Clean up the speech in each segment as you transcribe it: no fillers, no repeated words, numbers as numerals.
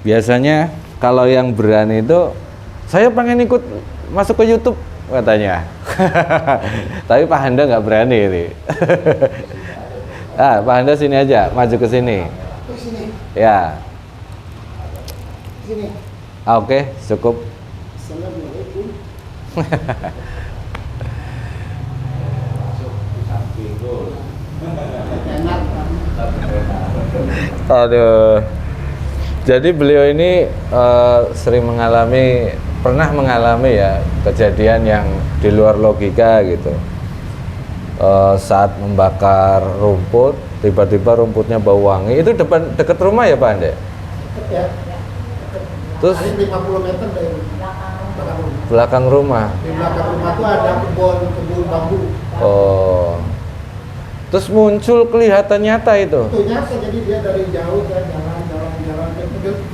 Biasanya kalau yang berani itu, saya pengen ikut masuk ke YouTube katanya. Tapi Pak Handa nggak berani ini. Ah, Pak Handa sini aja, maju ke sini. Ya. Sini. Ah, oke, cukup. Assalamualaikum. Aduh. Jadi beliau ini pernah mengalami ya kejadian yang di luar logika gitu. Saat membakar rumput, tiba-tiba rumputnya bau wangi. Itu dekat rumah ya Pak Ande? Dekat ya. Terus 50 meter dari belakang rumah. Di belakang rumah itu ada kebun bambu. Oh. Terus muncul kelihatan nyata itu. Itu nyata, jadi dia dari jauh kan jalan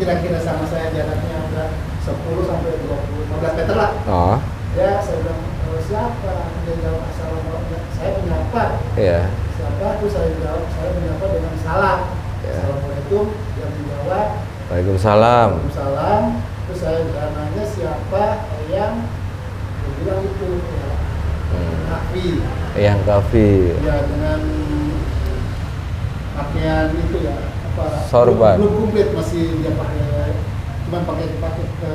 kira-kira sama saya jaraknya ada 10 sampai 15 meter lah. Oh. Ya, saya bilang siapa? Dia jawab assalamualaikum. Saya menyapa. Iya. Siapa? Terus saya jawab, saya menyapa dengan salam. Ya. Assalamualaikum. Yang menjawab Waalaikumsalam. Waalaikumsalam. Terus saya nanya siapa yang dia bilang itu ya. Kafi. Yang kafi. Ya, dengan pakaian itu ya apa? Sorban. Belum komplit, masih dia pakai, cuman pakai ke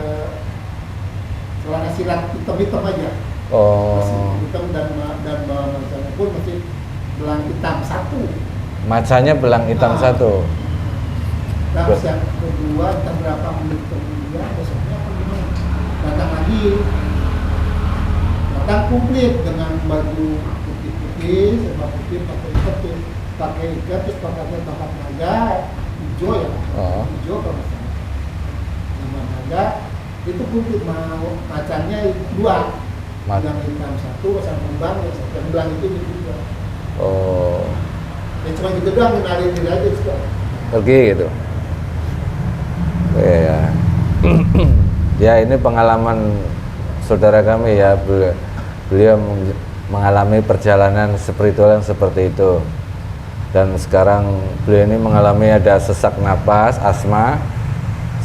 celana silat hitam aja. Oh. Masih hitam dan macamnya pun masih belang hitam satu. Macanya belang hitam satu. Nah, yang kedua, entah berapa menit kemudian besoknya datang lagi. Datang komplit dengan baju putih-putih, serba putih, pakai ikat, terus pakai tongkat naga hijau ya, hijau kalau nggak salah. Nama naga itu komplit, mau kacanya dua, yang hitam satu, yang belang, yang belang itu juga. Oh. Ya cuma gitu doang, kenalin diri aja sudah. Pergi gitu. Ya. Ya ini pengalaman saudara kami ya, beliau mengalami perjalanan spiritual yang seperti itu. Dan sekarang beliau ini mengalami ada sesak napas, asma,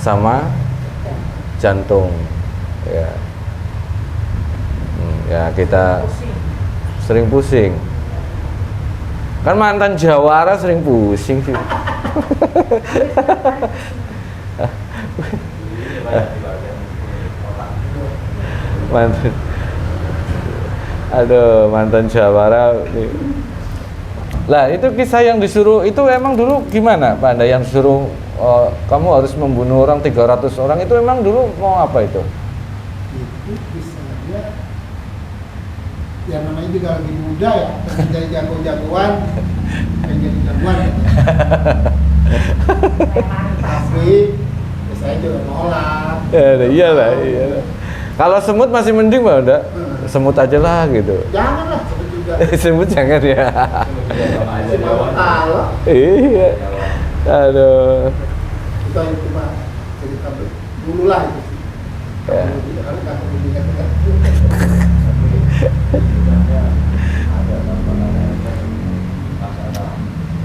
sama jantung. Ya, ya kita sering pusing. Kan mantan jawara sering pusing sih. Mantan jawara. Lah itu kisah yang disuruh itu emang dulu gimana Pak Anda yang disuruh kamu harus membunuh orang 300 orang itu emang dulu mau apa itu? Itu kisahnya yang namanya juga lagi muda ya, jadi jago-jagoan, pengen jadi jagoan ya. Tapi ya saya juga nolak. Iyalah. Kalau semut masih mending Pak Anda, semut aja lah gitu. Janganlah semut juga. Semut jangan ya. Semut kalau. Iya. Aduh. Itu cuma cerita dulu lah itu. Ya. Kalau kata bimbingan kan.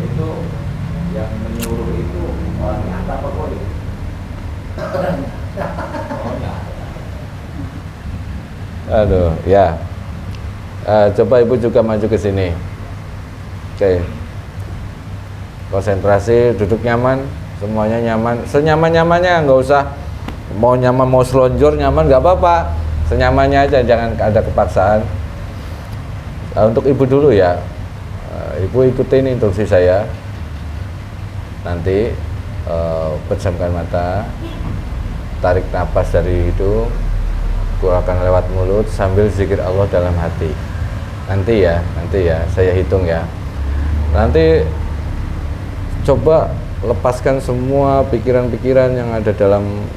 Itu yang menyuruh itu orang nyata apa koli? Oh ya. Aduh, ya. Coba Ibu juga maju ke sini. Oke. Konsentrasi, duduk nyaman, semuanya nyaman. Senyaman-nyamannya, nggak usah mau nyaman, mau selonjor nyaman, nggak apa-apa. Senyamannya aja, jangan ada kepaksaan. Untuk Ibu dulu ya. Ibu ikutin instruksi saya. Nanti pejamkan mata, tarik napas dari hidung, keluarkan lewat mulut sambil zikir Allah dalam hati. Nanti ya, saya hitung ya. Nanti coba lepaskan semua pikiran-pikiran yang ada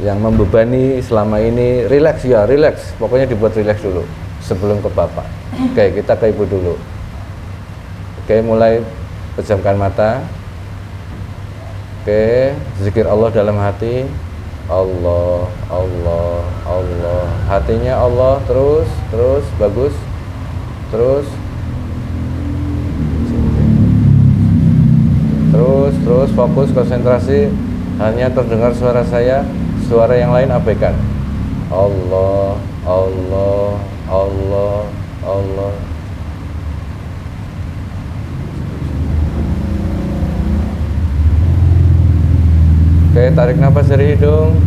yang membebani selama ini. Rileks ya, rileks. Pokoknya dibuat rileks dulu sebelum ke Bapak. Oke, kita ke Ibu dulu. Oke, mulai pejamkan mata. Oke, zikir Allah dalam hati. Allah, Allah, Allah. Hatinya Allah terus, bagus. Terus fokus konsentrasi, hanya terdengar suara saya. Suara yang lain abaikan. Allah, Allah, Allah, Allah. Oke, tarik nafas dari hidung.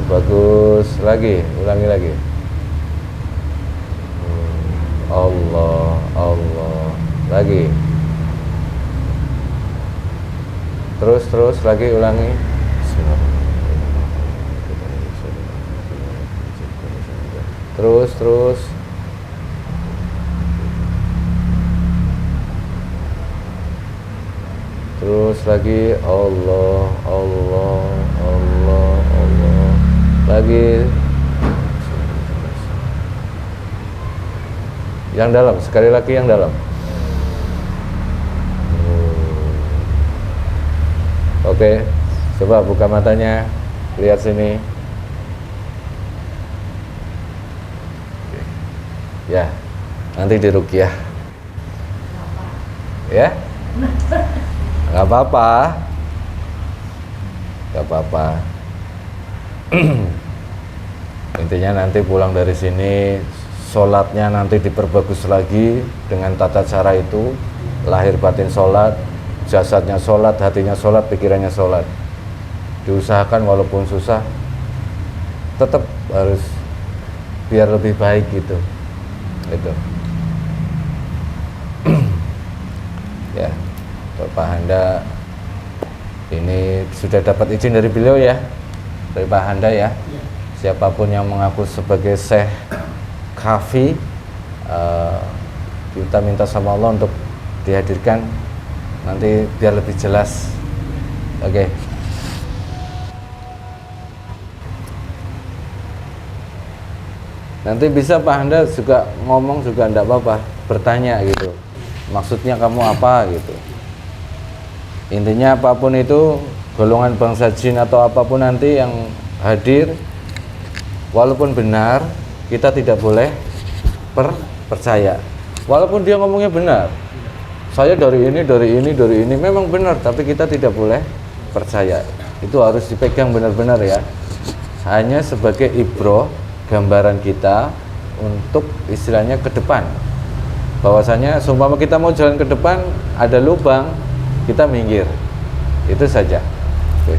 Bagus. Lagi, ulangi lagi. Allah, Allah. Lagi. Terus lagi ulangi. Terus. Terus lagi. Allah, Allah, Allah, Allah. Lagi. Yang dalam, sekali lagi yang dalam. Oke, coba buka matanya, lihat sini. Ya, nanti diruqyah. Ya? Gak apa-apa. Intinya nanti pulang dari sini, sholatnya nanti diperbagus lagi dengan tata cara itu, lahir batin sholat, jasadnya sholat, hatinya sholat, pikirannya sholat. Diusahakan walaupun susah, tetap harus biar lebih baik gitu. Itu. Ya, Pak Handa ini sudah dapat izin dari beliau ya, dari Pak Handa ya. Siapapun yang mengaku sebagai Syekh Kafi, kita minta sama Allah untuk dihadirkan nanti biar lebih jelas. Oke. Nanti bisa Pak Handa juga ngomong juga enggak apa-apa, bertanya gitu. Maksudnya kamu apa gitu. Intinya apapun itu, golongan bangsa jin atau apapun nanti yang hadir, walaupun benar, kita tidak boleh percaya. Walaupun dia ngomongnya benar. Saya dari ini memang benar, tapi kita tidak boleh percaya. Itu harus dipegang benar-benar ya. Hanya sebagai ibroh, gambaran kita untuk istilahnya ke depan. Bahwasanya seumpama kita mau jalan ke depan, ada lubang, kita minggir. Itu saja. Oke.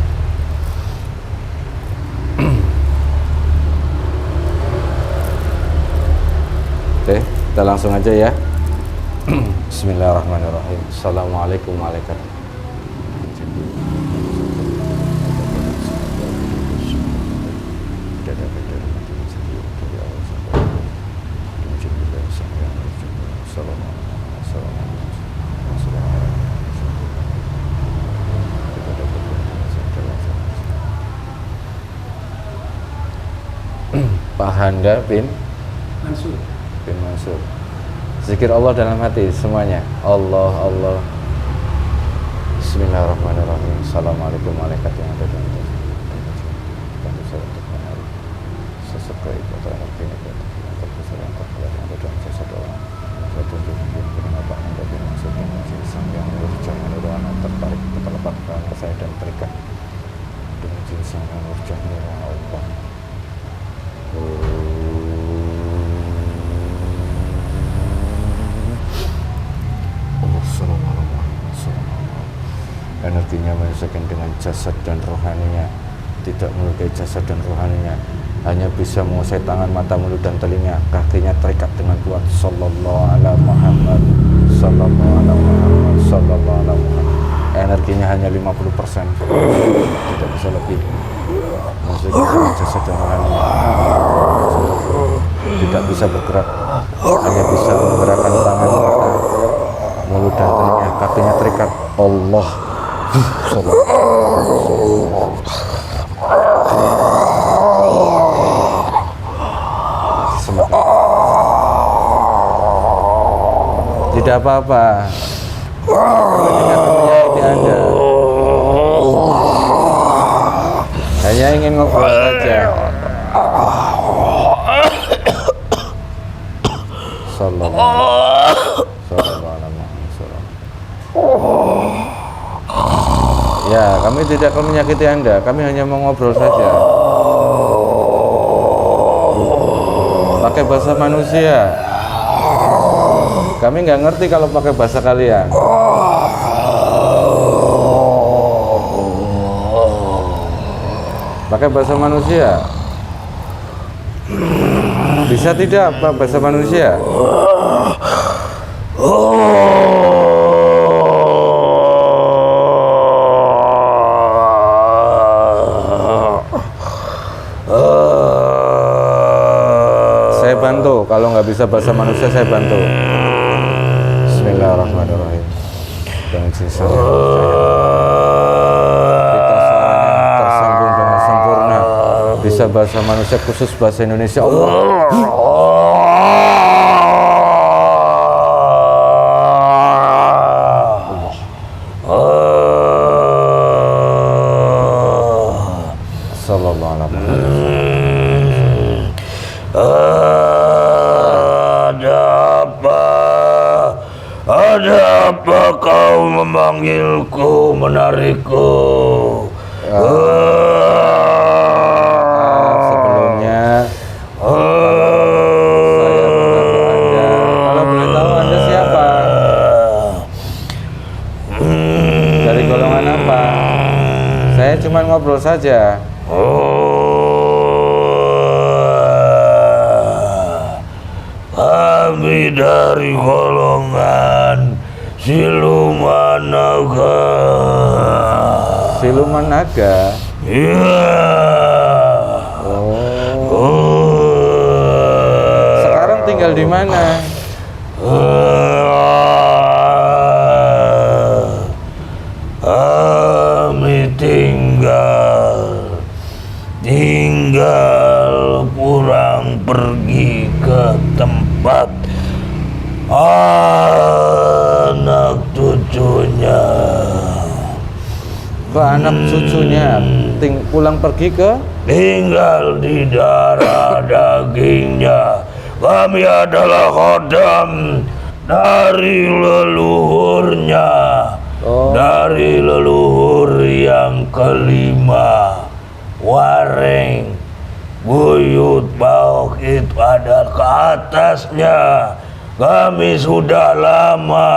Oke, kita langsung aja ya. Bismillahirrahmanirrahim. Assalamualaikum warahmatullahi wabarakatuh. Pak Handa bin Mansur. Zikir Allah dalam hati semuanya. Allah, Allah. Bismillahirrahmanirrahim. Assalamualaikum warahmatullahi wabarakatuh. Tertarik ketelapak tangan saya dan terikat dengan jinsang yang urjahnya ya Allah. Energinya menyelesaikan dengan jasad dan rohaninya, tidak melukai jasad dan rohaninya, hanya bisa menguasai tangan, mata, mulut dan telinga. Kakinya terikat dengan kuat. Sallallahu alaihi Muhammad, sallallahu alaihi Muhammad, sallallahu alaihi Muhammad. Energinya hanya 50%, tidak bisa lebih. Menguasai jasad dan rohaninya, tidak bisa bergerak, hanya bisa menggerakkan tangan, mata, mulut dan telinga. Kakinya terikat. Allah. Tidak apa-apa. Menyakiti Anda. Hanya ingin ngobrol saja. Ya, kami tidak akan menyakiti Anda. Kami hanya mau ngobrol saja. Pakai bahasa manusia. Kami nggak ngerti kalau pakai bahasa kalian. Pakai bahasa manusia. Bisa tidak Pak bahasa manusia? Saya bantu. Kalau nggak bisa bahasa manusia, saya bantu. Bismillahirrahmanirrahim. Dengan sisa yang tersambung dengan sempurna. Bisa bahasa manusia khusus bahasa Indonesia. Allah. Sallallahu alaihi wasallam. Ada apa kau memanggilku, menarikku? Sebelumnya saya mengganggu Anda. Kalau boleh tahu Anda siapa? Dari golongan apa? Saya cuma ngobrol saja. Kami dari golongan siluman naga. Siluman naga. Iya. Sekarang tinggal di mana? Kami tinggal pulang pergi ke tempat anak cucunya. Ke anak cucunya pulang pergi ke? Tinggal di darah dagingnya. Kami adalah khodam dari leluhurnya. Dari leluhur yang kelima, Wareng Buyut Baok itu ada ke atasnya. Kami sudah lama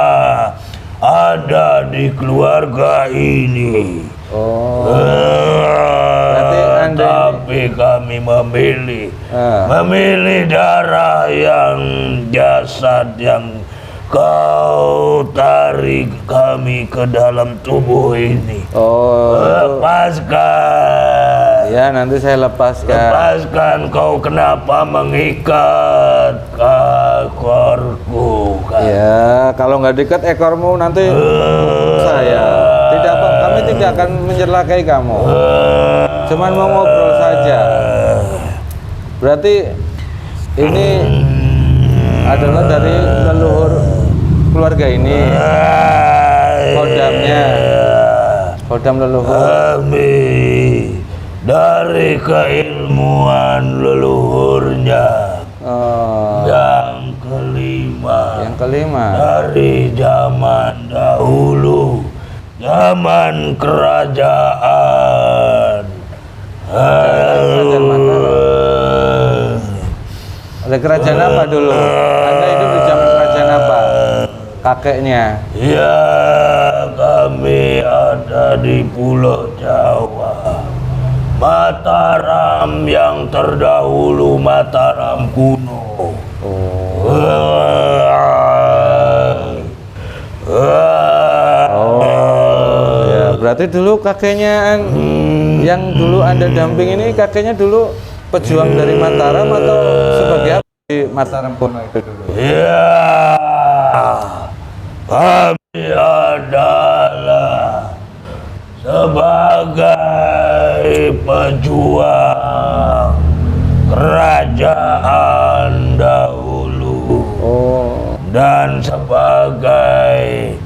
ada di keluarga ini. Berarti Anda Tapi kami memilih darah yang jasad yang kau tarik kami ke dalam tubuh ini. Lepaskan. Ya, nanti saya lepaskan. Lepaskan. Kau kenapa mengikat ekorku? Ya, kalau nggak diikat ekormu nanti saya. Tidak Pak, kami tidak akan mencelakai kamu. Cuman mau ngobrol saja. Berarti ini adalah dari leluhur keluarga ini. Khodam leluhur. Kami dari keilmuan leluhurnya. Yang kelima. Dari zaman dahulu, zaman kerajaan. Kerajaan Mataram. Ada kerajaan apa dulu? Anda hidup di zaman kerajaan apa? Kakeknya? Ya, kami ada di Pulau Jawa. Mataram yang terdahulu, Mataram kuno. Ya, berarti dulu kakeknya yang dulu Anda damping ini, kakeknya dulu pejuang dari Mataram atau sebagai apa di Mataram kuno itu dulu? Ya, kami adalah sebagai pejuang kerajaan dahulu dan sebagai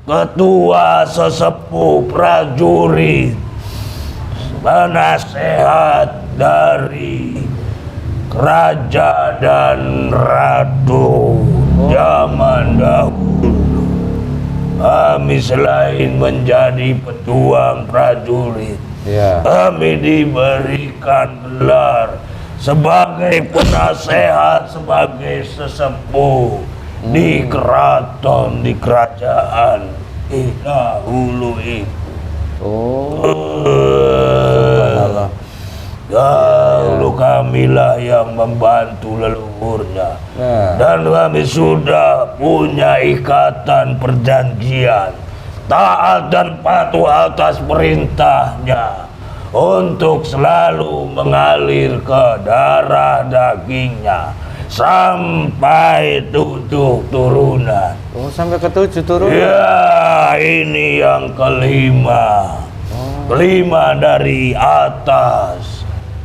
ketua sesepuh prajurit, penasehat dari raja dan ratu zaman dahulu. Kami selain menjadi pejuang prajurit, Ya. kami diberikan gelar sebagai penasehat, sebagai sesepuh di keraton, di kerajaan dahulu itu. Oh. Subhanallah. Dahulu kamilah yang membantu leluhurnya. Nah. Dan kami sudah punya ikatan perjanjian, taat dan patuh atas perintahnya, untuk selalu mengalir ke darah dagingnya sampai 7 turunan. Oh, sampai ke 7 turunan. Ya, ini yang kelima. Kelima dari atas.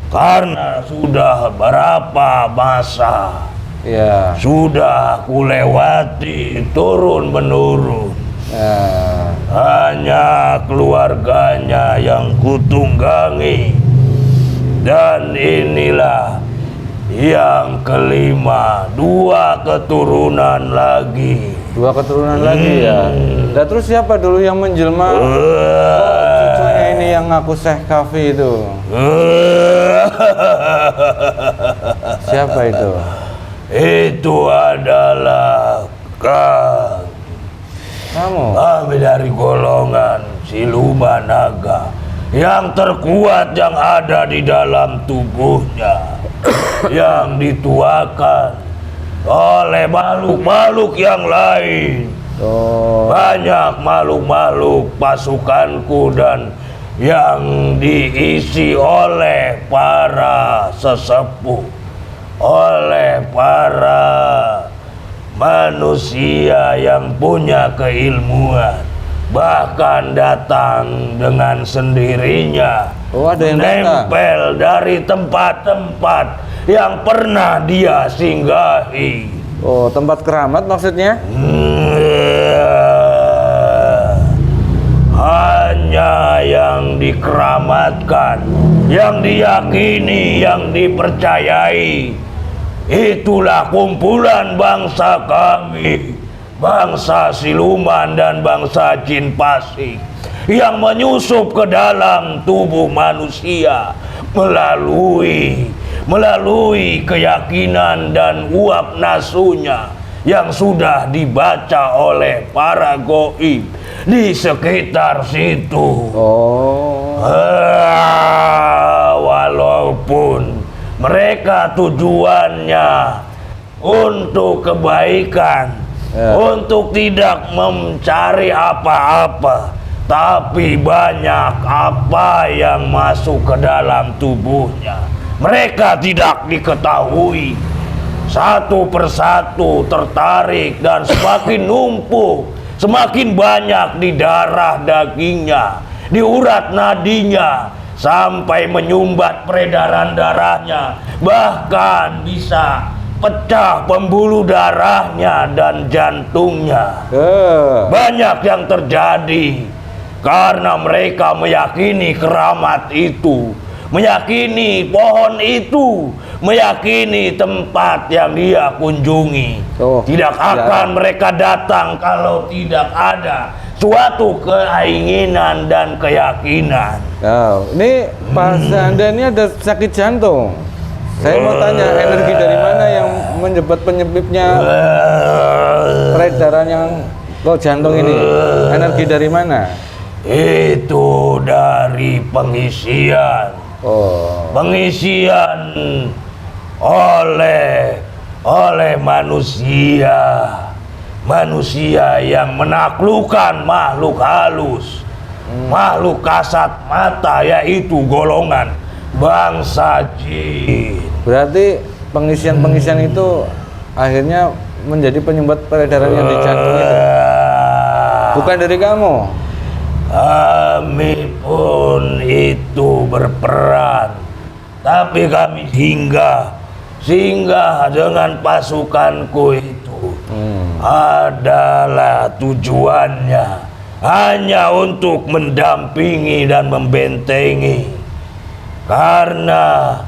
Karena sudah berapa masa Ya. sudah kulewati turun menurun. Ya. Hanya keluarganya yang kutunggangi. Dan inilah yang kelima, 2 keturunan lagi. 2 keturunan lagi ya. Dan terus siapa dulu yang menjelma? Cucunya ini yang ngaku Syekh Kafi itu. Siapa itu? Itu adalah Kamu. kami dari golongan siluman naga yang terkuat yang ada di dalam tubuhnya, yang dituakan oleh makhluk-makhluk yang lain. Oh. Banyak makhluk-makhluk pasukanku dan yang diisi oleh para sesepuh, oleh para manusia yang punya keilmuan, bahkan datang dengan sendirinya. Oh, ada yang datang. Nempel dari tempat-tempat yang pernah dia singgahi. Oh, tempat keramat maksudnya? Hanya yang dikeramatkan, yang diyakini, yang dipercayai, itulah kumpulan bangsa kami, bangsa siluman dan bangsa jin pasik, yang menyusup ke dalam tubuh manusia melalui keyakinan dan uap nasunya yang sudah dibaca oleh para goib di sekitar situ. Oh. Walaupun mereka tujuannya untuk kebaikan, untuk tidak mencari apa-apa, tapi banyak apa yang masuk ke dalam tubuhnya. Mereka tidak diketahui. Satu persatu tertarik dan semakin numpuk, semakin banyak di darah dagingnya, di urat nadinya, sampai menyumbat peredaran darahnya, bahkan bisa pecah pembuluh darahnya dan jantungnya. Banyak yang terjadi karena mereka meyakini keramat itu, meyakini pohon itu, meyakini tempat yang dia kunjungi. Tidak akan mereka datang kalau tidak ada suatu keinginan dan keyakinan. Ini Pak Anda ini ada sakit jantung. Saya mau tanya, energi dari mana yang menyebabkan penyebabnya peredaran yang ke jantung ini? Energi dari mana? Itu dari pengisian. Pengisian oleh manusia yang menaklukkan makhluk halus, makhluk kasat mata, yaitu golongan bangsa jin. Berarti pengisian itu akhirnya menjadi penyumbat peredaran yang di jantung itu. Bukan dari kamu. Kami pun itu berperan, tapi kami singgah dengan pasukanku itu adalah tujuannya hanya untuk mendampingi dan membentengi, karena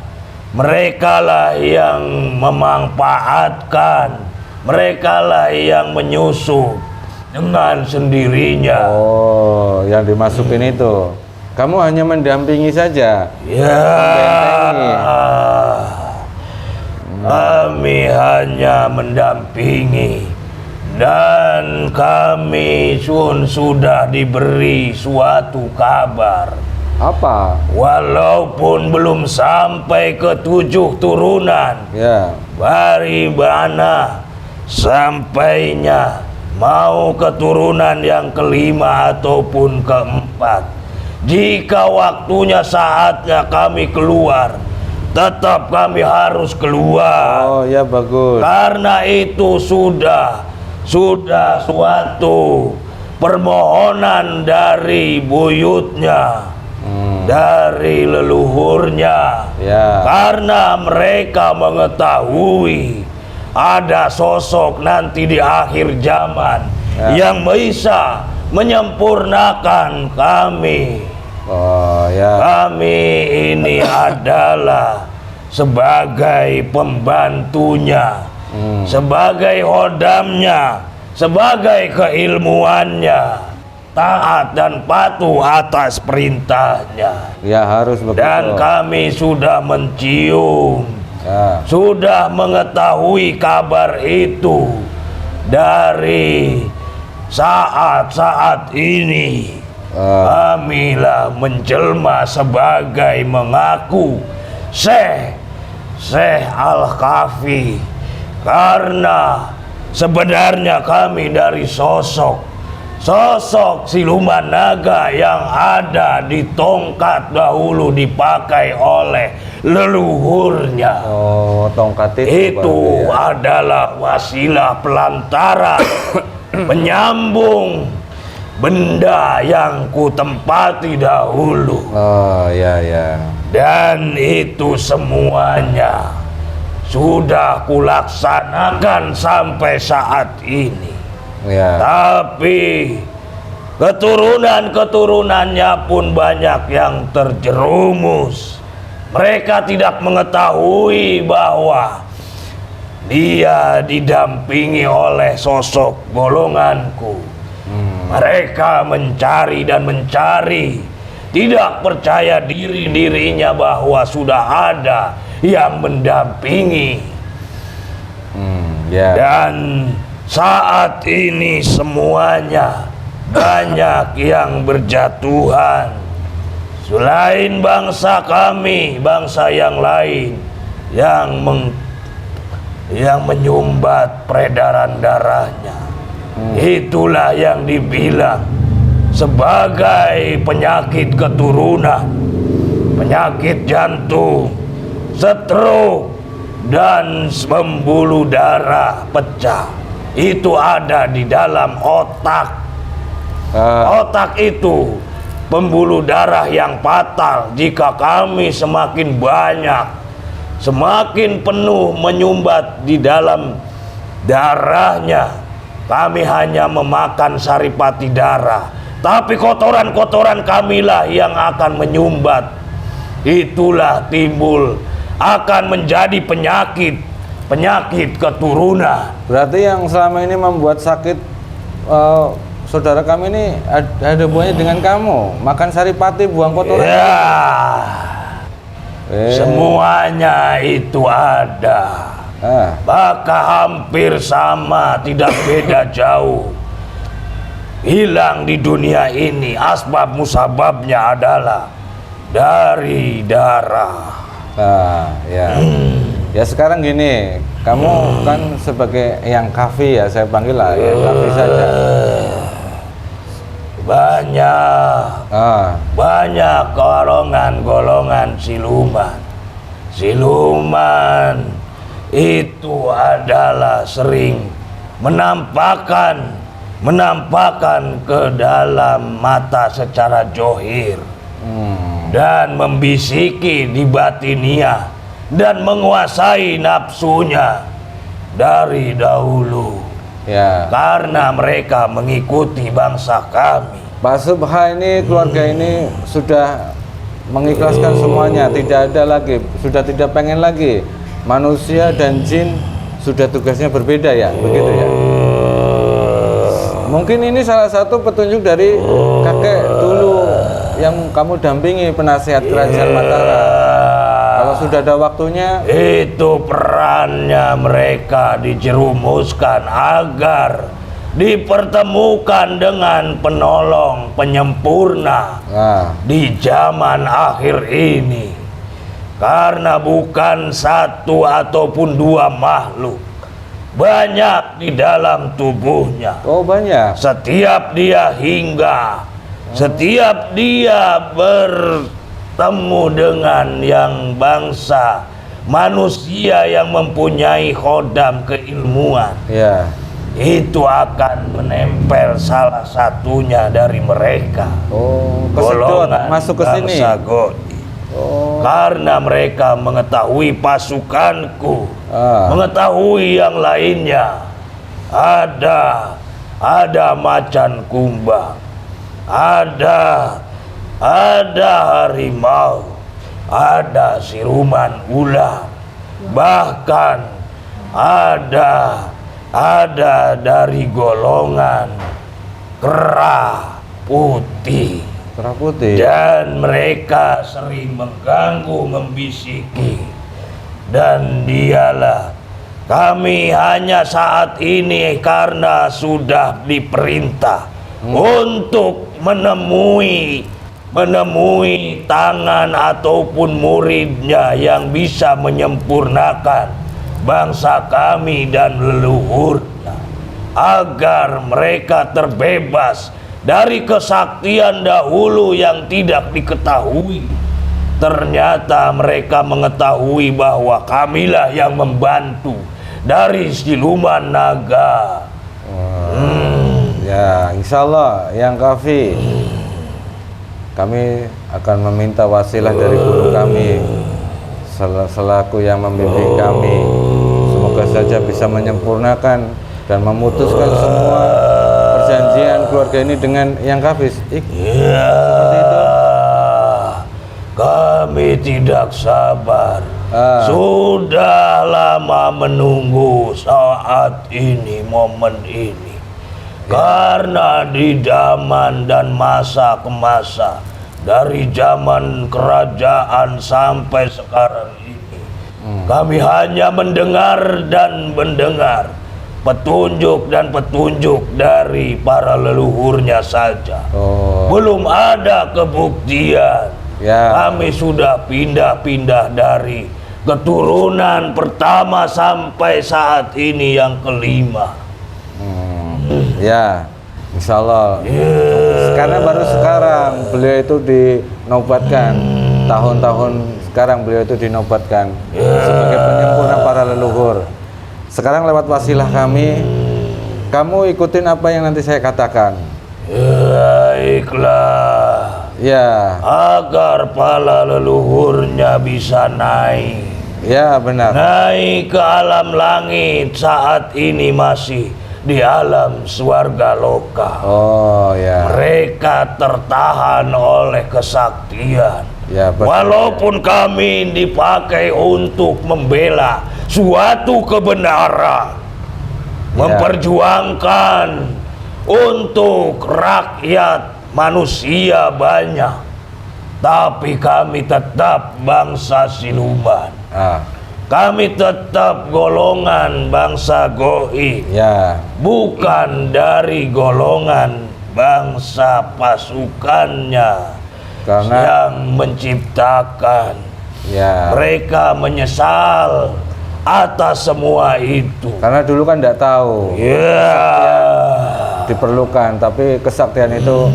merekalah yang memanfaatkan, merekalah yang menyusup dengan sendirinya. Oh, yang dimasukin itu. Kamu hanya mendampingi saja. Ya, Membentengi. kami hanya mendampingi, dan kami sudah diberi suatu kabar. Apa? Walaupun belum sampai ke 7 turunan, Ya. dari mana sampainya mau keturunan yang kelima ataupun keempat. Jika waktunya saatnya kami keluar, tetap kami harus keluar. Oh, ya bagus. Karena itu sudah suatu permohonan dari buyutnya, dari leluhurnya. Ya. Karena mereka mengetahui ada sosok nanti di akhir zaman yang bisa menyempurnakan kami. Oh, ya. Kami ini adalah sebagai pembantunya, sebagai hodamnya, sebagai keilmuannya, taat dan patuh atas perintahnya. Ya, harus begitu. Dan kami sudah mencium, Ya. sudah mengetahui kabar itu dari saat-saat ini. Kamilah menjelma sebagai mengaku Syekh Al-Kahfi, karena sebenarnya kami dari sosok siluman naga yang ada di tongkat dahulu dipakai oleh leluhurnya. Oh, tongkat Itu berarti ya. adalah wasilah pelantara penyambung benda yang ku tempati dahulu. Oh, ya, ya. Dan itu semuanya sudah kulaksanakan sampai saat ini. Ya. Tapi keturunan-keturunannya pun banyak yang terjerumus. Mereka tidak mengetahui bahwa dia didampingi oleh sosok golonganku. Mereka mencari dan mencari, tidak percaya dirinya bahwa sudah ada yang mendampingi. Ya. Dan saat ini semuanya banyak yang berjatuhan. Selain bangsa kami, bangsa yang lain yang menyumbat peredaran darahnya. Itulah yang dibilang sebagai penyakit keturunan, penyakit jantung, stroke, dan pembuluh darah pecah. Itu ada di dalam otak. Otak itu pembuluh darah yang fatal. Jika kami semakin banyak, semakin penuh menyumbat di dalam darahnya, kami hanya memakan saripati darah, tapi kotoran-kotoran kamilah yang akan menyumbat. Itulah timbul akan menjadi penyakit keturunan. Berarti yang selama ini membuat sakit saudara kami ini ada hubungannya dengan kamu. Makan saripati, buang kotoran. Ya, semuanya itu ada. Maka hampir sama, tidak beda jauh. Hilang di dunia ini, asbab musababnya adalah dari darah. Ya. Ya sekarang gini, kamu kan sebagai yang Kahfi ya, saya panggil lah ya Kahfi saja. Banyak golongan siluman itu adalah sering menampakkan ke dalam mata secara johir dan membisiki di batiniah dan menguasai nafsunya dari dahulu. Ya. Karena mereka mengikuti bangsa kami. Pak Subha ini, keluarga ini sudah mengikhlaskan semuanya, tidak ada lagi, sudah tidak pengen lagi. Manusia dan jin sudah tugasnya berbeda ya, begitu ya. Mungkin ini salah satu petunjuk dari kakek dulu yang kamu dampingi, penasihat kerajaan Mataram. Kalau sudah ada waktunya, Itu perannya mereka dijerumuskan agar dipertemukan dengan penolong penyempurna nah, di zaman akhir ini. Karena bukan satu ataupun dua makhluk, banyak di dalam tubuhnya. oh banyak. Setiap dia hingga, setiap dia bertemu dengan yang bangsa manusia yang mempunyai khodam keilmuan, Ya, itu akan menempel salah satunya dari mereka. oh kesedot Golongan masuk ke sini. bangsa Go'i. Oh, Karena mereka mengetahui pasukanku, Ah. mengetahui yang lainnya. Ada macan kumbang, ada harimau, ada siluman ular, bahkan ada dari golongan kera putih. Merah putih. Dan mereka sering mengganggu, membisiki. Dan dialah kami hanya saat ini karena sudah diperintah untuk menemui tangan ataupun muridnya yang bisa menyempurnakan bangsa kami dan leluhurnya, agar mereka terbebas dari kesaktian dahulu yang tidak diketahui. Ternyata mereka mengetahui bahwa kamilah yang membantu dari siluman naga. Ya, insya Allah yang Kafi, kami akan meminta wasilah dari guru kami selaku yang membimbing kami. Semoga saja bisa menyempurnakan dan memutuskan semua perjanjian keluarga ini dengan yang Kafi. Ya, kami tidak sabar. Sudah lama menunggu saat ini, momen ini. Karena di zaman dan masa ke masa, dari zaman kerajaan sampai sekarang ini, kami hanya mendengar petunjuk dari para leluhurnya saja. Belum ada kebuktian. Ya. Kami sudah pindah-pindah dari keturunan pertama sampai saat ini yang kelima. Ya, insya Allah. Karena baru sekarang beliau itu dinobatkan, tahun-tahun sekarang beliau itu dinobatkan sebagai penyempurna para leluhur. Sekarang lewat wasilah kami, kamu ikutin apa yang nanti saya katakan. Baiklah. Ya. Agar para leluhurnya bisa naik. Ya, benar. Naik ke alam langit, saat ini masih di alam swarga loka. Oh ya. Mereka tertahan oleh kesaktian. Ya, betul. Walaupun kami dipakai untuk membela suatu kebenaran, memperjuangkan untuk rakyat manusia banyak, tapi kami tetap bangsa siluman. Kami tetap golongan bangsa Go'i. Ya. Bukan dari golongan bangsa pasukannya yang menciptakan. Ya. Mereka menyesal atas semua itu. Karena dulu kan tidak tahu. Ya. Diperlukan, tapi kesaktian itu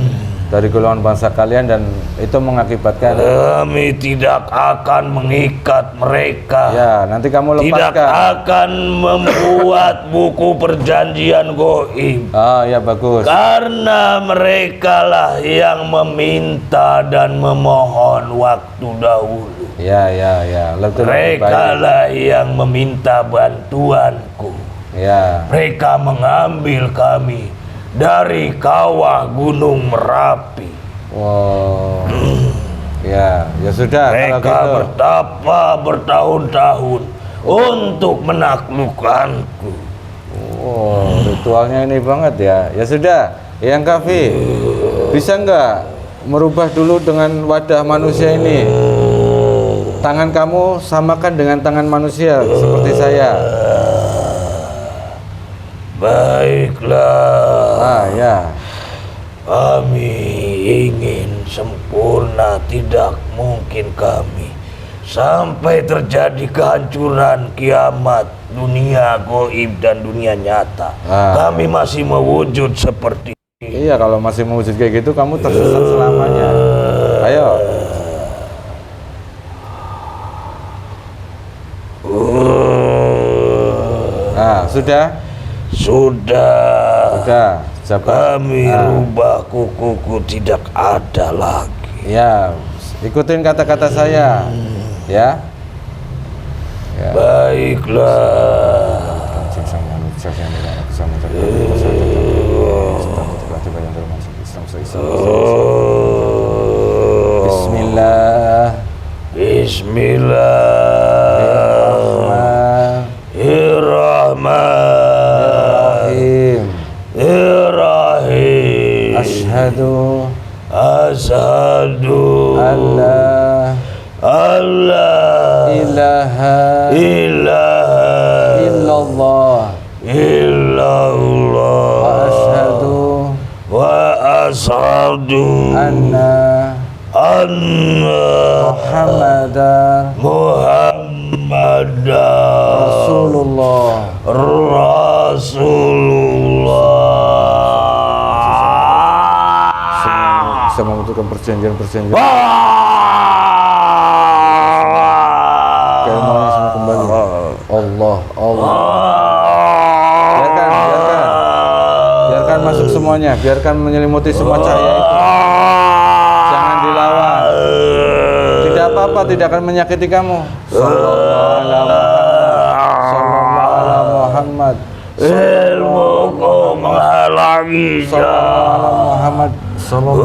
dari golongan bangsa kalian dan itu mengakibatkan kami tidak akan mengikat mereka. Ya, nanti kamu lepaskan. Tidak akan membuat buku perjanjian goib. Oh ya, bagus. Karena mereka lah yang meminta dan memohon waktu dahulu. Ya. Mereka lah yang meminta bantuanku. Ya. Mereka mengambil kami dari kawah Gunung Merapi. Wow. Ya sudah. Mereka kalau gitu. bertapa bertahun-tahun untuk menaklukkanku. Oh, ritual ritualnya ini banget ya. Ya sudah, Yang Kafi, bisa nggak merubah dulu dengan wadah manusia ini? Tangan kamu samakan dengan tangan manusia seperti saya. Baiklah. Ya. Kami ingin sempurna, tidak mungkin kami sampai terjadi kehancuran kiamat dunia gaib dan dunia nyata. Kami masih mewujud seperti ini. Iya, kalau masih mewujud kayak gitu kamu tersesat selamanya. Ayo. Sudah. Kami rubah kukuku tidak ada lagi. Ya, ikutin kata-kata saya. Ya. Baiklah. Bismillah. Bismillahirrahmanirrahim. Asyhadu Allah ilaha illallah wa asyhadu anna Muhammadar Rasulullah. Bisa membutuhkan perjanjian-perjanjian. Kemauan semua kembali. Allah. Biarkan masuk semuanya. Biarkan menyelimuti semua cahaya itu. Jangan dilawan. Tidak apa-apa, tidak akan menyakiti kamu. Sallallahu ala Muhammad. Ilmuku menghalanginya. Sallallahu ala Muhammad. Semua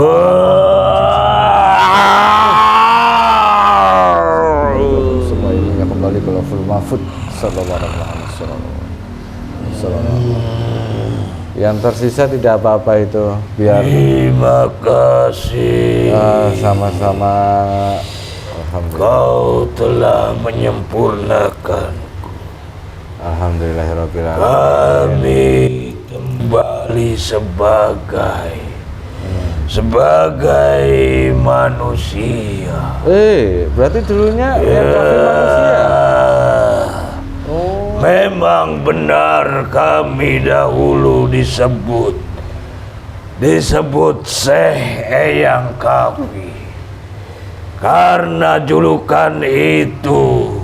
ilmunya kembali ke Lauhul Mahfuz. Sallallahu alaihi wasallam. Yang tersisa tidak apa-apa itu, biar. Terima kasih. Sama-sama. Alhamdulillah. Kau telah menyempurnakan. Alhamdulillahirabbil alamin. Kami kembali sebagai manusia. Berarti dulunya yang Kafi manusia. Memang benar kami dahulu disebut Syekh Eyang Kafi, karena julukan itu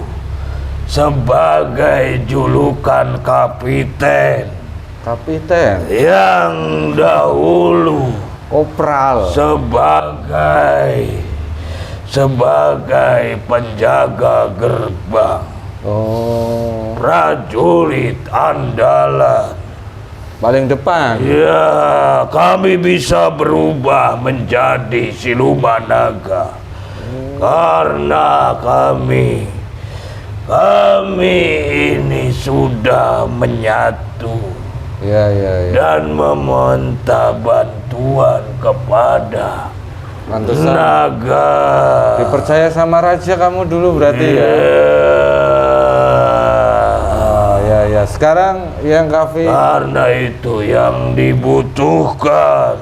sebagai julukan kapiten yang dahulu kopral sebagai penjaga gerbang, prajurit andalan paling depan. Ya, kami bisa berubah menjadi siluman naga karena kami ini sudah menyatu dan meminta bantuan kepada naga. Dipercaya sama raja kamu dulu berarti ya? Ya. Sekarang yang Kafi. Karena itu yang dibutuhkan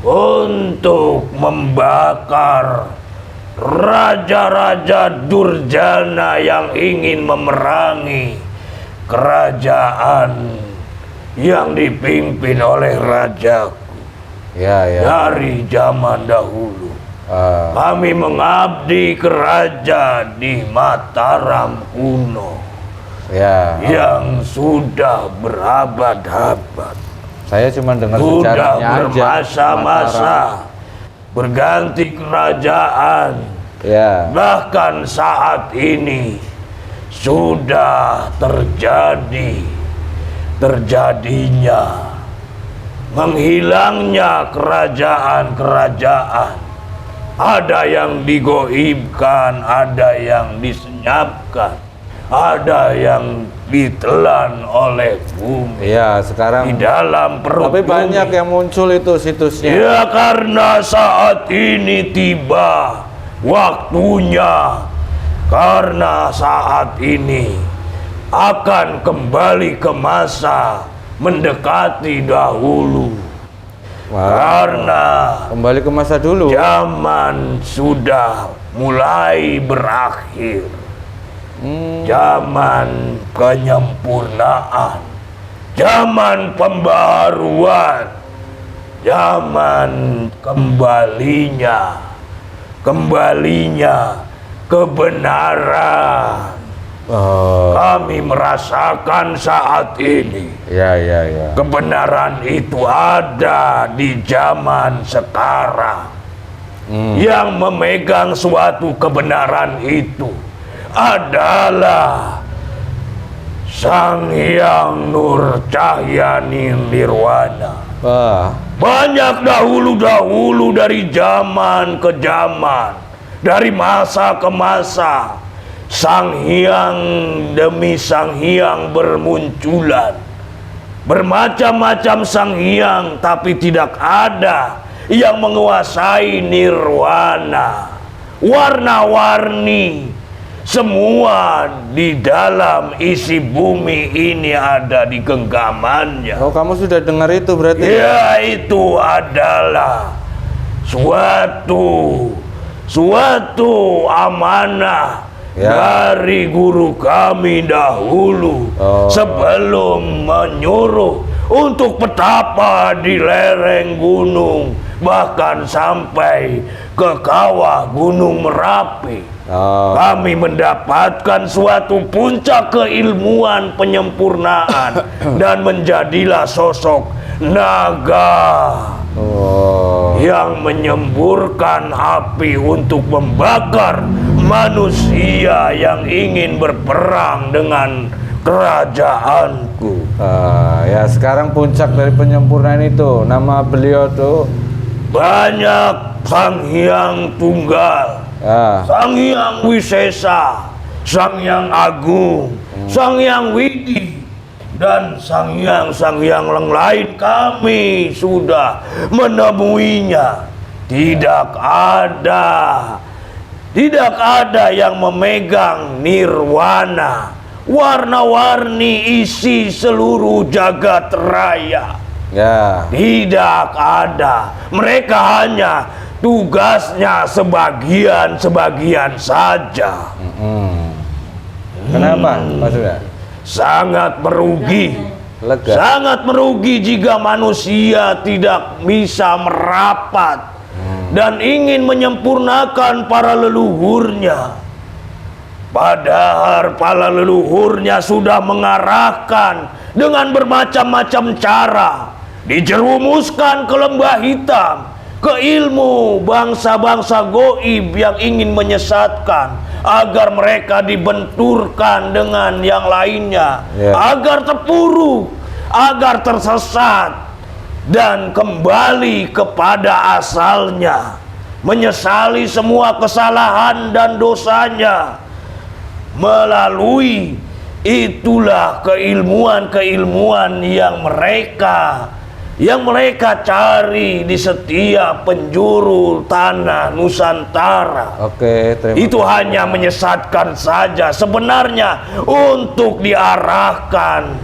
untuk membakar raja-raja durjana yang ingin memerangi kerajaan yang dipimpin oleh rajaku dari zaman dahulu. Kami mengabdi ke raja di Mataram kuno yang sudah berabad-abad. Saya cuma dengar sudah sejarahnya aja. Bermasa-masa berganti kerajaan. Bahkan saat ini sudah terjadinya menghilangnya kerajaan-kerajaan. Ada yang digoibkan, ada yang disenyapkan. ada yang ditelan oleh bumi. Iya, sekarang Di dalam perut tapi banyak bumi. yang muncul itu situsnya. Ya, karena saat ini tiba waktunya. Karena saat ini akan kembali ke masa mendekati dahulu. Wah, Karena kembali ke masa dulu. zaman sudah mulai berakhir. Zaman penyempurnaan, zaman pembaruan, zaman kembalinya kebenaran. Oh, Kami merasakan saat ini ya, ya, ya. kebenaran itu ada di zaman sekarang. Yang memegang suatu kebenaran itu adalah Sang Hyang Nur Cahya Nirwana. Wah, Banyak dahulu-dahulu dari zaman ke zaman, dari masa ke masa, Sang Hyang demi Sang Hyang bermunculan. Bermacam-macam Sang Hyang, tapi tidak ada yang menguasai nirwana. Warna-warni semua di dalam isi bumi ini ada di genggamannya. oh kamu sudah dengar itu berarti? Ya, itu adalah suatu amanah Ya. dari guru kami dahulu Oh. sebelum menyuruh untuk petapa di lereng gunung, bahkan sampai ke kawah Gunung Merapi. Oh, Kami mendapatkan suatu puncak keilmuan penyempurnaan dan menjadilah sosok naga oh, yang menyemburkan api untuk membakar manusia yang ingin berperang dengan kerajaanku. ya sekarang puncak dari penyempurnaan itu nama beliau tuh. Banyak Sang Hyang Tunggal, Ya, Sang Hyang Wisesa, Sang Hyang Agung, Sang Hyang Widi, dan Sang Hyang yang lain. Kami sudah menemuinya. Tidak ada yang memegang nirwana, warna-warni isi seluruh jagat raya. ya. Tidak ada. Mereka hanya tugasnya sebagian saja. Kenapa, Pak Surya? Sangat merugi. Lega. Sangat merugi jika manusia tidak bisa merapat dan ingin menyempurnakan para leluhurnya. Padahal para leluhurnya sudah mengarahkan dengan bermacam-macam cara, dijerumuskan ke lembah hitam, ke ilmu bangsa-bangsa goib yang ingin menyesatkan, agar mereka dibenturkan dengan yang lainnya, Ya. agar terpuruk, agar tersesat, dan kembali kepada asalnya, menyesali semua kesalahan dan dosanya. Melalui itulah keilmuan-keilmuan yang mereka cari di setiap penjuru tanah Nusantara. Oke, terima Itu kasih. hanya menyesatkan saja. Sebenarnya untuk diarahkan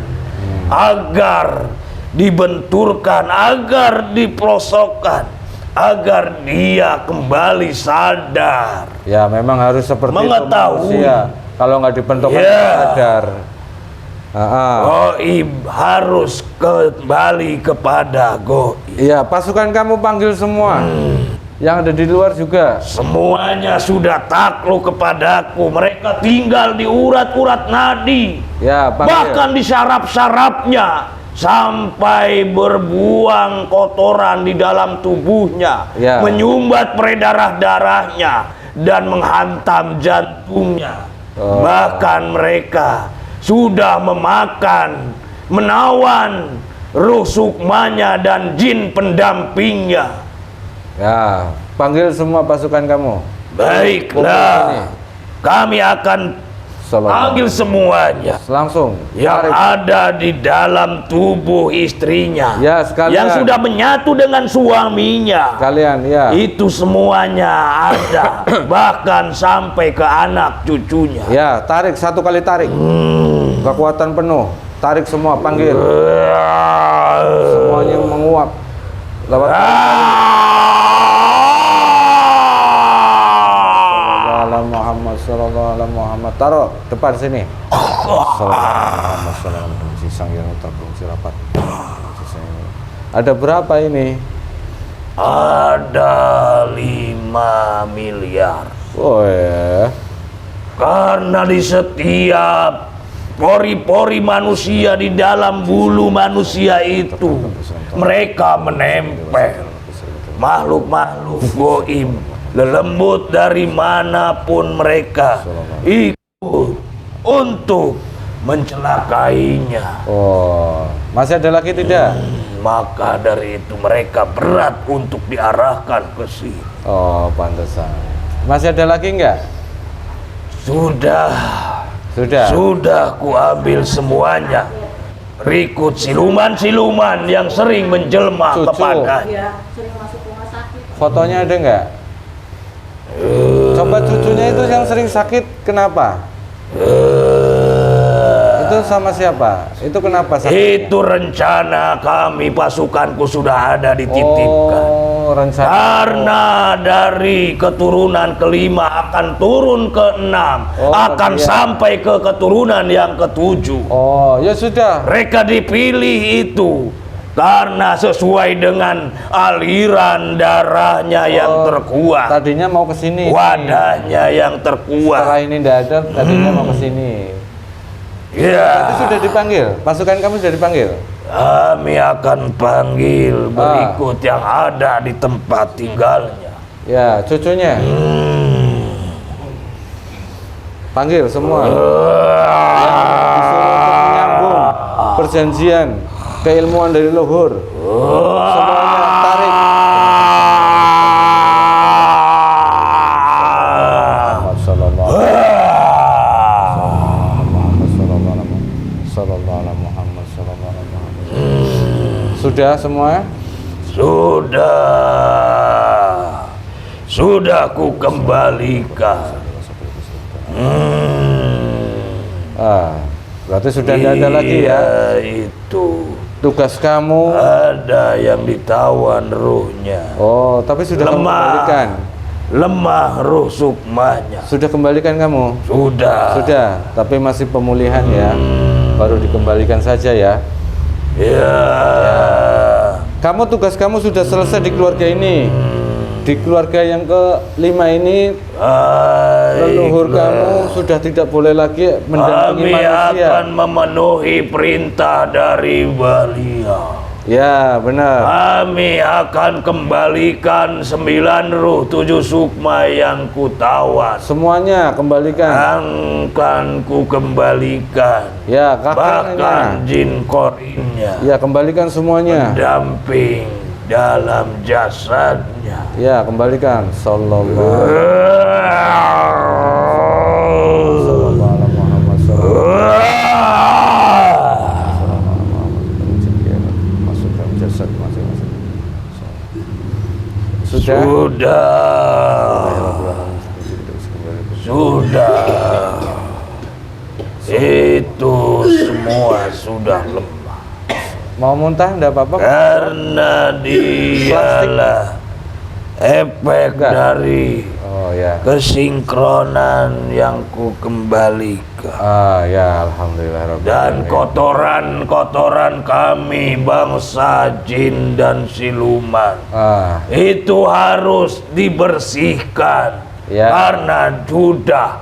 agar dibenturkan, agar diprosokkan, agar dia kembali sadar. Ya, memang harus seperti itu Mengetahui. manusia. Kalau nggak dibentukkan Ya. sadar. Goib harus kembali kepada goib. Iya, pasukan kamu panggil semua. Yang ada di luar juga. Semuanya sudah takluk kepadaku. Mereka tinggal di urat-urat nadi, Ya, panggil. bahkan di saraf-sarafnya, sampai berbuang kotoran di dalam tubuhnya, Ya. menyumbat peredaran darahnya dan menghantam jantungnya. Oh. Bahkan mereka sudah menawan ruh sukmanya dan jin pendampingnya. Ya, panggil semua pasukan kamu. Baiklah, kami akan Panggil semuanya Langsung. yang Tarik. ada di dalam tubuh istrinya, Ya, sekalian. yang sudah menyatu dengan suaminya. Kalian ya. Itu semuanya ada, bahkan sampai ke anak cucunya. Ya, tarik satu kali tarik. Kekuatan penuh. Tarik semua, panggil. Semuanya menguap. Lewat Muhammad sallallahu alaihi Muhammad. Taruh depan sini. Sallallahu sisang yang terkunci rapat. Ada berapa ini? Ada 5 miliar. Oh ya. Karena di setiap pori-pori manusia, di dalam bulu manusia itu, mereka menempel makhluk-makhluk goib lelembut dari manapun mereka ikut untuk mencelakainya. Oh, masih ada lagi tidak? Maka dari itu mereka berat untuk diarahkan ke sini. Oh, pantesan. Masih ada lagi enggak? Sudah ku ambil semuanya. Berikut siluman-siluman yang sering menjelma Cucu. kepadanya. Iya, sering masuk rumah sakit. Fotonya ada enggak? Coba cucunya itu yang sering sakit, kenapa? Itu sama siapa? Itu kenapa sakit? Itu rencana kami, pasukanku sudah ada dititipkan. Oh, rencana. Karena dari keturunan kelima akan turun ke 6, Oh, akan iya. sampai ke keturunan yang ke-7. Oh, ya sudah. Mereka dipilih itu karena sesuai dengan aliran darahnya yang terkuat, Tadinya mau ke sini. wadahnya yang Setelah terkuat. ini tidak ada, tadinya mau ke sini. Ya, Itu sudah dipanggil. Pasukan kamu sudah dipanggil. kami akan panggil berikut yang ada di tempat tinggalnya. Ya, cucunya. Panggil semua. Disuruh untuk menyambung perjanjian keilmuan dari luhur. Semuanya tarik. Muhammad sallallahu alaihi Muhammad sallallahu alaihi Muhammad. Sudah semua? Sudah ku kembalikan. Berarti sudah tidak ada lagi ya. Itu Tugas kamu. ada yang ditawan ruhnya. Oh, tapi sudah kamu kembalikan. Lemah ruh sukmanya. Sudah kembalikan kamu? Sudah. Sudah, tapi masih pemulihan ya. Baru dikembalikan saja ya. Ya. Kamu tugas kamu sudah selesai di keluarga ini. Di keluarga yang ke-5 ini leluhur kamu sudah tidak boleh lagi mendampingi Kami manusia. akan memenuhi perintah dari beliau. Ya, benar. Kami akan kembalikan 9 ruh 7 sukma yang ku tawan. Semuanya kembalikan. Akan ku kembalikan. Ya, Bahkan kakaknya. jin korinnya Ya, kembalikan semuanya. mendamping dalam jasadnya. Ya, kembalikan. Sallallahu alaihi Muhammad masukkan jasad masing-masing. Sudah. Itu semua sudah lemah. Mau muntah enggak apa-apa? Karena dialah efek Enggak. dari Oh ya. kesinkronan yang ku kembalikan. Ya, alhamdulillah rabbil Dan alamin. kotoran-kotoran kami bangsa jin dan siluman itu harus dibersihkan. Ya. Karena sudah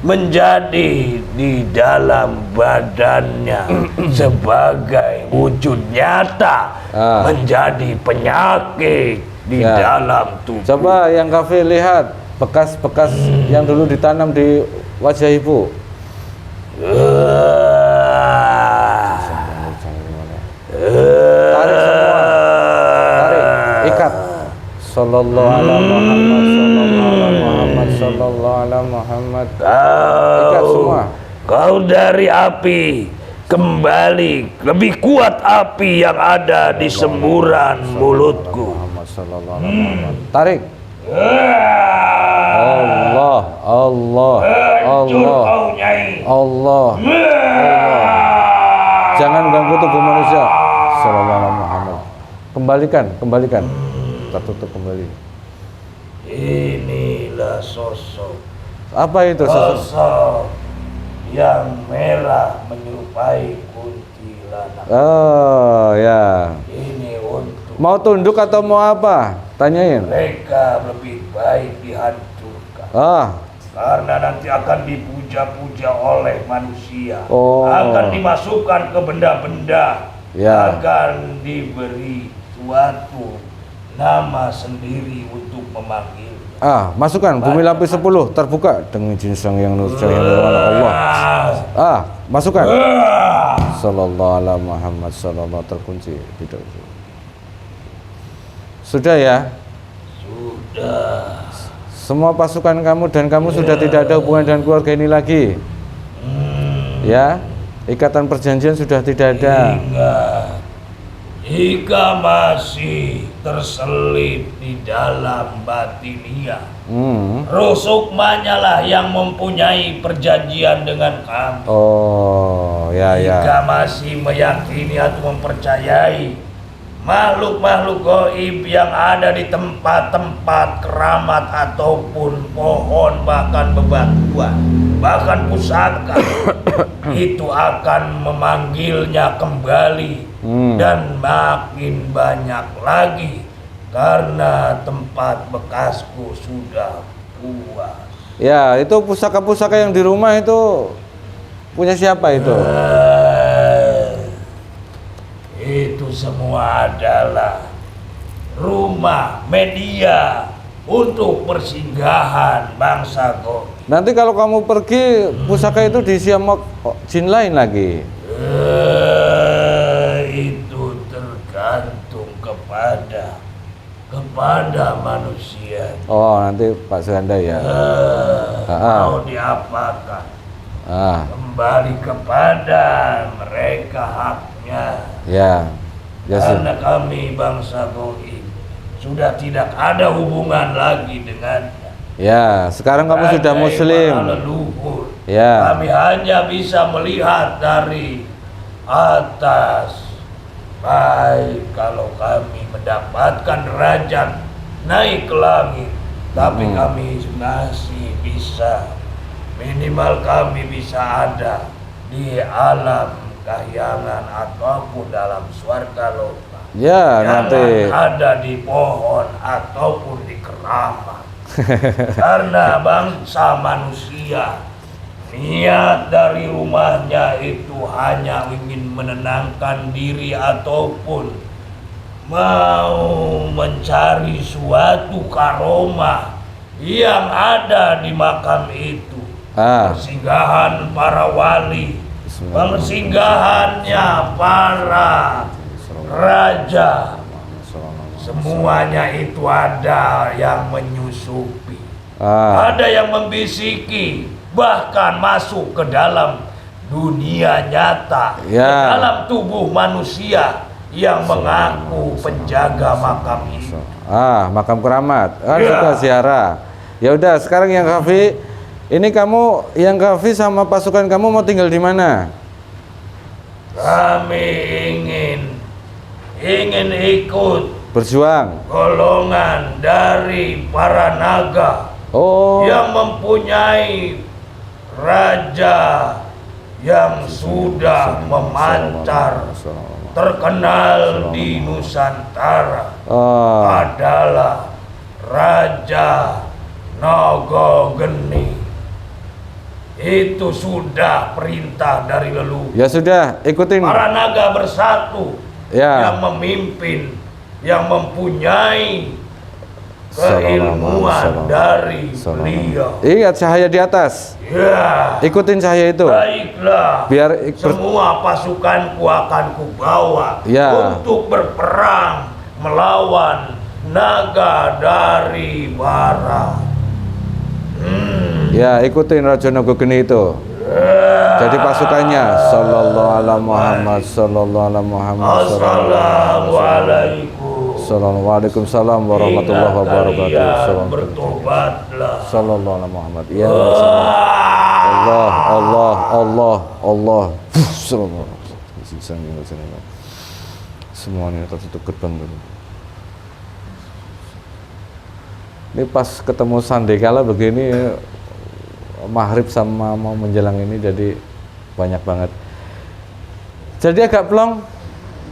menjadi di dalam badannya sebagai wujud nyata, menjadi penyakit di Ya. dalam tubuh. Coba yang kafe lihat bekas-bekas yang dulu ditanam di wajah ibu. Tarik semua. Tarik, ikat. Sallallahu alaihi Muhammad sallallahu alaihi Muhammad sallallahu alaihi Muhammad Muhammad. Ikat semua. Kau dari api, kembali lebih kuat api yang ada di semburan mulutku. Muhammad sallallahu alaihi wasallam. Tarik. Allah, Allah, Allah, Allah, Allah. Jangan ganggu tubuh manusia. Sallallahu alaihi Muhammad. Kembalikan. Tertutup kembali. Inilah sosok. Apa itu sosok? Sosok yang merah menyerupai kuntilanak. Oh ya. Ini untuk Mau tunduk atau mau apa? Tanyain. mereka lebih baik dihancurkan. Karena nanti akan dipuja-puja oleh manusia. Oh. Akan dimasukkan ke benda-benda. Ya. Akan diberi suatu nama sendiri untuk memanggil. Masukkan bumi lapis 10 terbuka dengan izin Sang Yang Nurja yang Nirwana Allah. Masukkan. Sallallahu alaihi Muhammad sallallahu terkunci tidak. Sudah ya? Sudah. Semua pasukan kamu dan kamu sudah tidak ada hubungan dengan keluarga ini lagi. Ya? Ikatan perjanjian sudah tidak ada. Jika masih terselip di dalam batinia, Roh Sukmanya lah yang mempunyai perjanjian dengan kamu. Oh, ya. Jika masih meyakini atau mempercayai makhluk-makhluk gaib yang ada di tempat-tempat keramat ataupun pohon, bahkan bebatuan, bahkan pusaka, itu akan memanggilnya kembali dan makin banyak lagi karena tempat bekasku sudah puas. Ya, itu pusaka-pusaka yang di rumah itu punya siapa itu? Itu semua adalah rumah media untuk persinggahan bangsa Goib. Nanti kalau kamu pergi, pusaka itu diisi sama jin lain lagi. Itu tergantung kepada manusia. Oh, nanti Pak Suhanda ya. Mau diapakan? Kembali kepada mereka haknya. Ya. Karena kami bangsa Goib sudah tidak ada hubungan lagi dengannya. Ya, sekarang kamu sudah muslim. Leluhur. Ya. Kami hanya bisa melihat dari atas. Baik kalau kami mendapatkan derajat naik ke langit, tapi kami masih bisa, minimal kami bisa ada di alam kahyangan ataupun dalam swarga loka. Ya, Jangan nanti ada di pohon ataupun di keramat. Karena bangsa manusia, niat dari rumahnya itu hanya ingin menenangkan diri ataupun mau mencari suatu karomah yang ada di makam itu. Persinggahan para wali, persinggahannya para raja, semuanya itu ada yang menyusupi, ada yang membisiki, bahkan masuk ke dalam dunia nyata, ke dalam tubuh manusia yang mengaku penjaga makam itu. Makam keramat. Suka ziarah. Ya udah, sekarang yang Kafi, ini kamu yang Kafi sama pasukan kamu mau tinggal di mana? Kami ingin ikut berjuang golongan dari para naga yang mempunyai raja yang sudah memancar terkenal di Nusantara, adalah Raja Nogogeni. Itu sudah perintah dari leluhur. Ya sudah, ikutin. Para naga bersatu, yang memimpin, yang mempunyai keilmuan dari beliau. Ingat cahaya di atas. Ya. Ikutin cahaya itu. Baiklah. Biar semua pasukanku akan kubawa untuk berperang melawan naga dari barat. Ya, ikutin Raja Nagageni itu. Jadi pasukannya sallallahu ala Muhammad sallallahu ala Muhammad Assalamualaikum. Waalaikumsalam warahmatullahi wabarakatuh. Bertobatlah. Sallallahu ala Muhammad. Ya Allah, Allah, Allah, Allah. Sallallahu alaihi wasallam. Semuanya tertutup gerbang dulu. Ini pas ketemu Sandekala begini, maghrib sama mau menjelang ini jadi banyak banget. Jadi agak plong.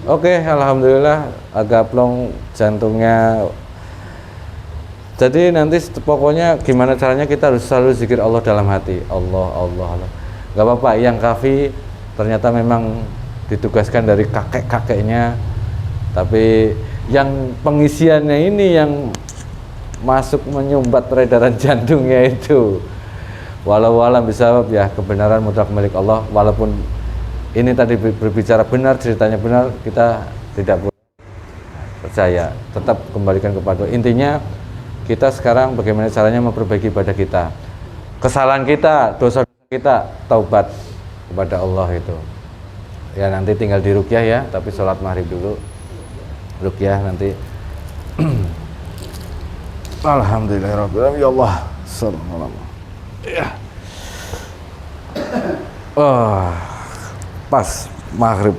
Oke, alhamdulillah agak plong jantungnya. Jadi nanti pokoknya gimana caranya kita harus selalu zikir Allah dalam hati. Allah, Allah, Allah. Gak apa-apa, yang kafi ternyata memang ditugaskan dari kakek-kakeknya. Tapi yang pengisiannya ini yang masuk menyumbat peredaran jantungnya itu. Walau alam bisawab, ya kebenaran mutlak milik Allah. Walaupun ini tadi berbicara benar, ceritanya benar, kita tidak boleh percaya. Tetap kembalikan kepada intinya. Kita sekarang bagaimana caranya memperbaiki ibadah kita, kesalahan kita, dosa kita, taubat kepada Allah itu. Ya nanti tinggal di ruqyah ya, tapi sholat maghrib dulu. Ruqyah nanti. Alhamdulillahirrahmanirrahim. Ya Allah. Assalamualaikum. Ya. Pas maghrib.